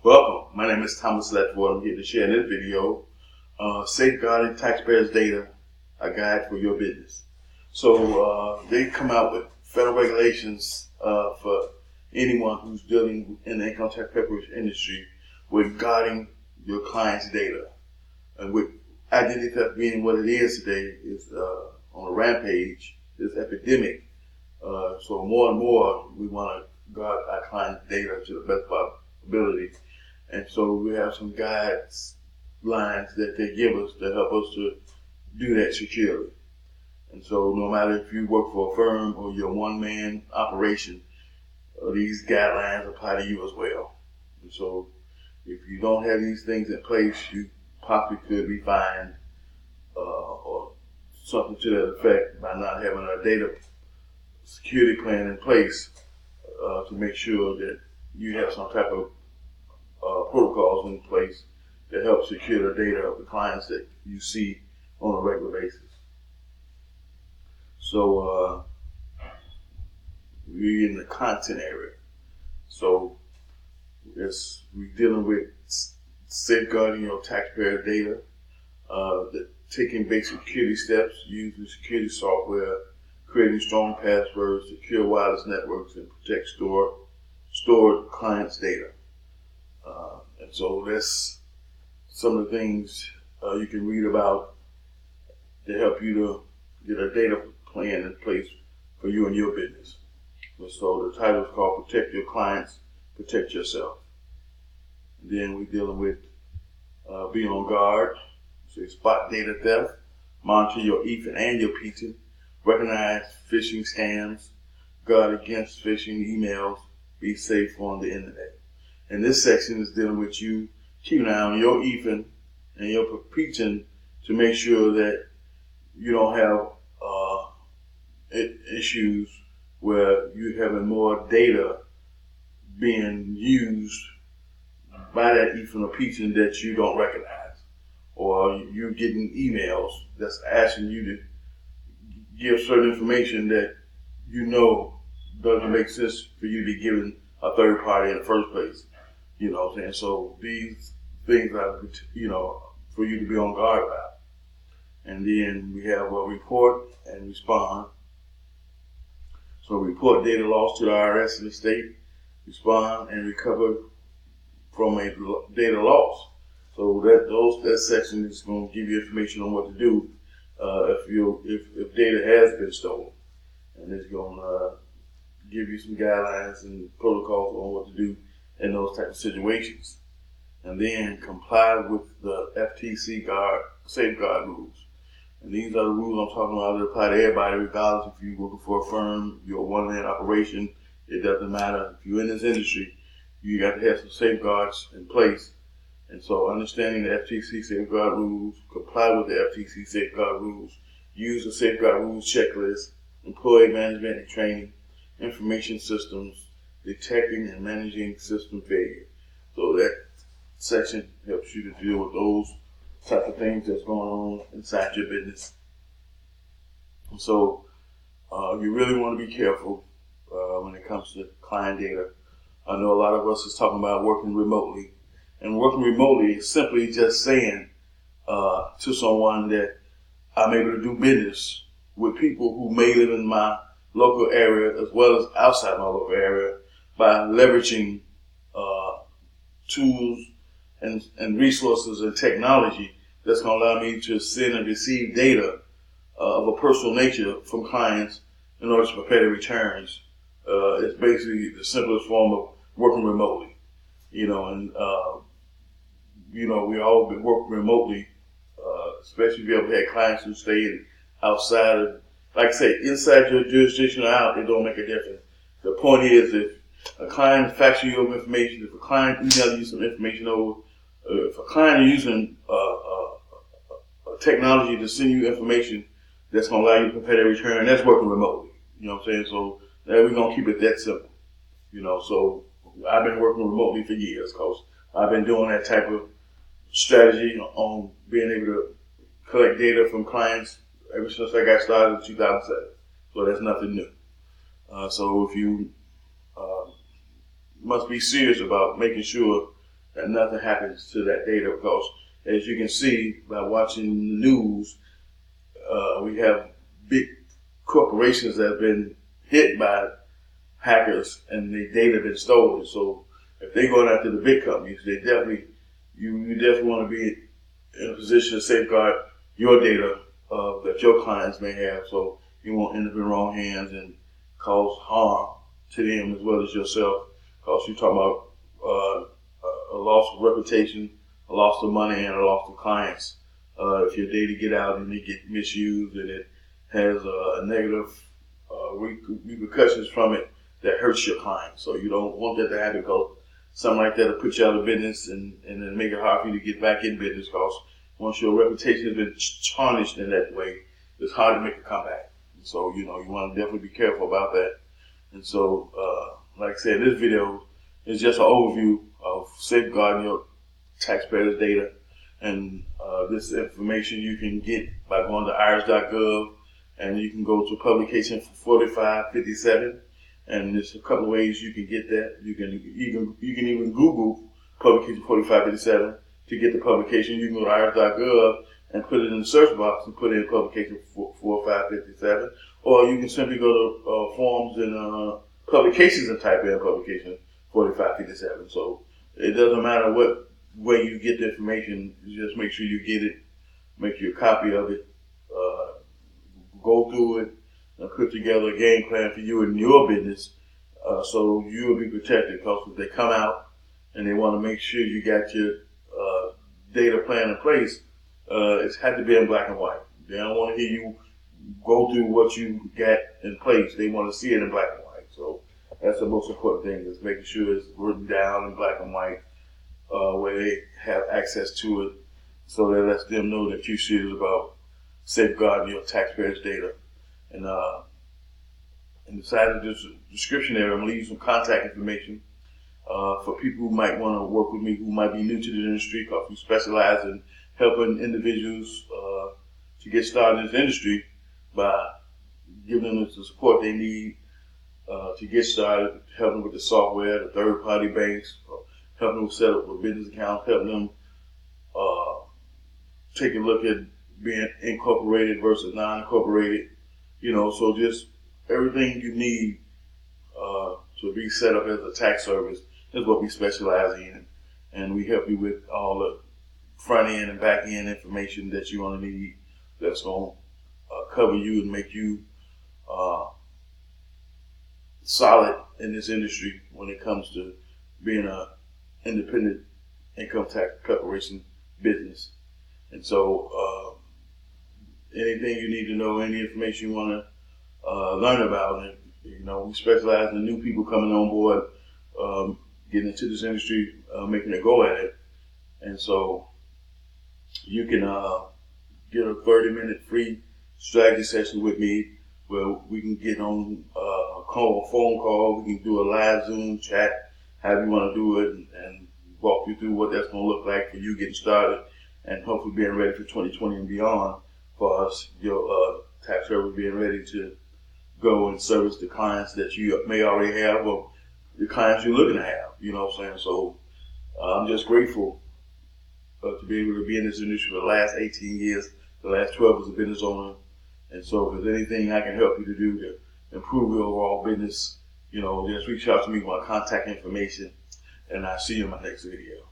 Welcome. My name is Thomas Ledford. I'm here to share in this video, Safeguarding Taxpayers Data, a guide for your business. So they come out with federal regulations for anyone who's dealing in the income tax preparation industry with guarding your client's data. And with identity theft being what it is today, is on a rampage, this epidemic. So more and more we want to guard our client's data to the best of our ability. And so we have some guidelines that they give us to help us to do that securely. And so no matter if you work for a firm or you're a one-man operation, these guidelines apply to you as well. And so if you don't have these things in place, you possibly could be fined or something to that effect by not having a data security plan in place to make sure that you have some type of protocols in place to help secure the data of the clients that you see on a regular basis. So we're in the content area. So we're dealing with safeguarding your taxpayer data, taking basic security steps, using security software, creating strong passwords, secure wireless networks, and protect stored clients' data. And so that's some of the things you can read about to help you to get a data plan in place for you and your business. And so the title is called Protect Your Clients, Protect Yourself. And then we're dealing with being on guard, so spot data theft, monitor your EFIN and your PTIN, recognize phishing scams, guard against phishing emails, be safe on the internet. And this section is dealing with you keeping an eye on your EFIN and your PTIN to make sure that you don't have issues where you're having more data being used by that EFIN or PTIN that you don't recognize, or you're getting emails that's asking you to give certain information that you know doesn't make sense for you to be giving a third party in the first place. You know what I'm saying? So these things are, for you to be on guard about. And then we have a report and respond. So report data loss to the IRS in the state, respond and recover from a data loss. So that section is going to give you information on what to do if data has been stolen, and it's going to give you some guidelines and protocols on what to do in those type of situations. And then comply with the FTC safeguard rules. And these are the rules I'm talking about that apply to everybody, regardless if you're working for a firm, you're a one-man operation, it doesn't matter. If you're in this industry, you got to have some safeguards in place. And so understanding the FTC safeguard rules, comply with the FTC safeguard rules, use the safeguard rules checklist, employee management and training, information systems, detecting and managing system failure. So that section helps you to deal with those type of things that's going on inside your business. And so you really want to be careful when it comes to client data. I know a lot of us is talking about working remotely. And working remotely is simply just saying to someone that I'm able to do business with people who may live in my local area as well as outside my local area by leveraging tools and resources and technology that's going to allow me to send and receive data of a personal nature from clients in order to prepare the returns. It's basically the simplest form of working remotely, and we all been working remotely, especially if you ever had clients who stayed outside of, like I say, inside your jurisdiction or out, it don't make a difference. The point is, if a client faxes you over information, if a client emails you some information over, if a client is using technology to send you information that's going to allow you to prepare their return, that's working remotely. You know what I'm saying? So we're going to keep it that simple. So I've been working remotely for years because I've been doing that type of strategy on being able to collect data from clients ever since I got started in 2007. So that's nothing new. So if you must be serious about making sure that nothing happens to that data, because as you can see by watching the news, we have big corporations that have been hit by hackers and the data been stolen. So if they're going after the big companies, you definitely want to be in a position to safeguard your data that your clients may have, so you won't end up in the wrong hands and cause harm to them as well as yourself. Because you're talking about a loss of reputation, a loss of money, and a loss of clients. If your data get out and it get misused and it has a negative repercussions from it that hurts your clients. So you don't want that to happen, because something like that will put you out of business and then make it hard for you to get back in business, because once your reputation has been tarnished in that way, it's hard to make a comeback. So, you want to definitely be careful about that. And so, like I said, this video is just an overview of safeguarding your taxpayers' data. And this information you can get by going to irs.gov, and you can go to publication 4557. And there's a couple of ways you can get that. You can even Google publication 4557 to get the publication. You can go to irs.gov and put it in the search box and put in publication 4557, or you can simply go to forms and publications and type in publication 4557. So it doesn't matter what way you get the information. You just make sure you get it, make you a copy of it, go through it, and put together a game plan for you and your business, so you will be protected. Because if they come out and they want to make sure you got your data plan in place, it's had to be in black and white. They don't want to hear you go through what you got in place. They want to see it in black and white. So that's the most important thing, is making sure it's written down in black and white, where they have access to it, so that lets them know that you're serious about safeguarding your taxpayers' data. And in the side of this description area, I'm going to leave some contact information for people who might want to work with me, who might be new to the industry, because we specialize in helping individuals to get started in this industry by giving them the support they need to get started, helping them with the software, the third-party banks, helping them set up a business account, helping them take a look at being incorporated versus non-incorporated. So just everything you need to be set up as a tax service is what we specialize in. And we help you with all the front end and back end information that you're going to need, that's going to cover you and make you solid in this industry when it comes to being an independent income tax preparation business. And so anything you need to know, any information you want to learn about, and we specialize in new people coming on board, getting into this industry, making a go at it. And so you can get a 30-minute free strategy session with me, where we can get on a phone call. We can do a live Zoom chat, however you want to do it, and walk you through what that's going to look like for you getting started, and hopefully being ready for 2020 and beyond, for us, your tax service being ready to go and service the clients that you may already have, or the clients you're looking to have. You know what I'm saying? So I'm just grateful to be able to be in this industry for the last 18 years, the last 12 as a business owner. And so if there's anything I can help you to do to improve your overall business, just reach out to me with my contact information, and I'll see you in my next video.